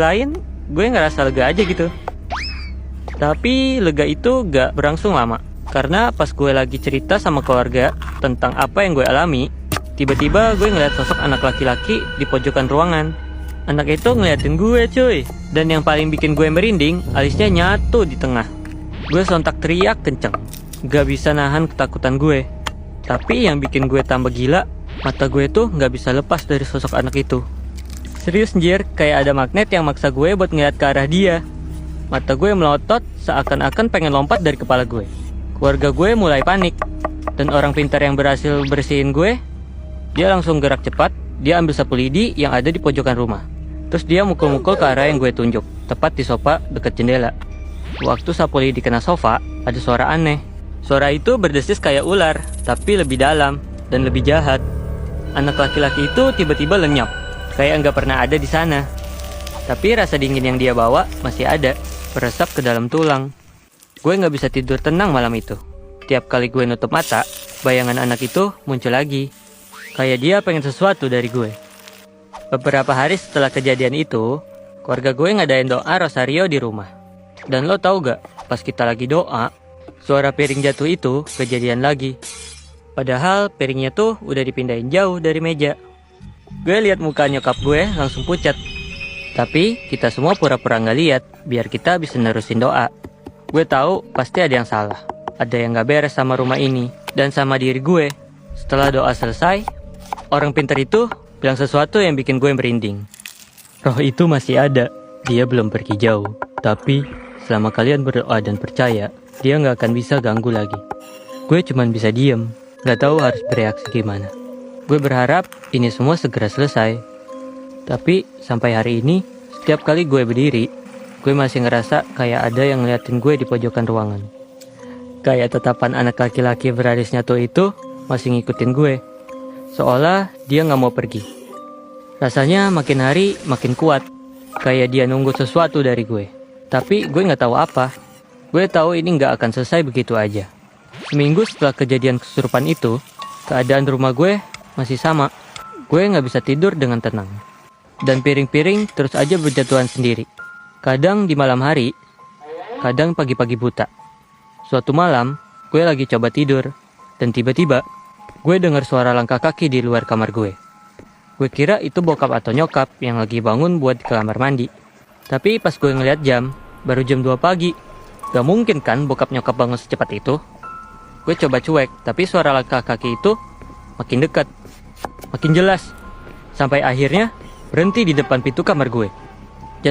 Lain, gue ngerasa lega aja gitu. Tapi lega itu gak berlangsung lama. Karena pas gue lagi cerita sama keluarga tentang apa yang gue alami, tiba-tiba gue ngeliat sosok anak laki-laki di pojokan ruangan. Anak itu ngeliatin gue cuy. Dan yang paling bikin gue merinding, alisnya nyatu di tengah. Gue sontak teriak kenceng. Gak bisa nahan ketakutan gue. Tapi yang bikin gue tambah gila, mata gue tuh gak bisa lepas dari sosok anak itu. Serius anjir, kayak ada magnet yang maksa gue buat ngeliat ke arah dia. Mata gue melotot seakan-akan pengen lompat dari kepala gue. Keluarga gue mulai panik. Dan orang pintar yang berhasil bersihin gue, dia langsung gerak cepat. Dia ambil sapu lidi yang ada di pojokan rumah. Terus dia mukul-mukul ke arah yang gue tunjuk, tepat di sofa dekat jendela. Waktu sapu lidi kena sofa, ada suara aneh. Suara itu berdesis kayak ular, tapi lebih dalam dan lebih jahat. Anak laki-laki itu tiba-tiba lenyap, kayak nggak pernah ada di sana. Tapi rasa dingin yang dia bawa masih ada, meresap ke dalam tulang. Gue nggak bisa tidur tenang malam itu. Tiap kali gue nutup mata, bayangan anak itu muncul lagi. Kayak dia pengen sesuatu dari gue. Beberapa hari setelah kejadian itu, keluarga gue ngadain doa rosario di rumah. Dan lo tau gak, pas kita lagi doa, suara piring jatuh itu kejadian lagi. Padahal piringnya tuh udah dipindahin jauh dari meja. Gue lihat muka nyokap gue langsung pucat. Tapi kita semua pura-pura nggak lihat biar kita bisa nerusin doa. Gue tahu pasti ada yang salah. Ada yang nggak beres sama rumah ini dan sama diri gue. Setelah doa selesai, orang pintar itu bilang sesuatu yang bikin gue merinding. Roh itu masih ada. Dia belum pergi jauh. Tapi selama kalian berdoa dan percaya, dia nggak akan bisa ganggu lagi. Gue cuman bisa diem, nggak tahu harus bereaksi gimana. Gue berharap ini semua segera selesai. Tapi sampai hari ini, setiap kali gue berdiri, gue masih ngerasa kayak ada yang ngeliatin gue di pojokan ruangan. Kayak tatapan anak laki-laki beraris nyatu itu masih ngikutin gue. Seolah dia nggak mau pergi. Rasanya makin hari makin kuat. Kayak dia nunggu sesuatu dari gue. Tapi gue nggak tahu apa. Gue tahu ini nggak akan selesai begitu aja. Seminggu setelah kejadian kesurupan itu, keadaan rumah gue masih sama. Gue nggak bisa tidur dengan tenang. Dan piring-piring terus aja berjatuhan sendiri. Kadang di malam hari, kadang pagi-pagi buta. Suatu malam, gue lagi coba tidur. Dan tiba-tiba, gue dengar suara langkah kaki di luar kamar gue. Gue kira itu bokap atau nyokap yang lagi bangun buat ke kamar mandi. Tapi pas gue ngeliat jam, baru jam 2 pagi. Gak mungkin kan bokap nyokap bangun secepat itu. Gue coba cuek, tapi suara langkah kaki itu makin dekat, makin jelas. Sampai akhirnya berhenti di depan pintu kamar gue.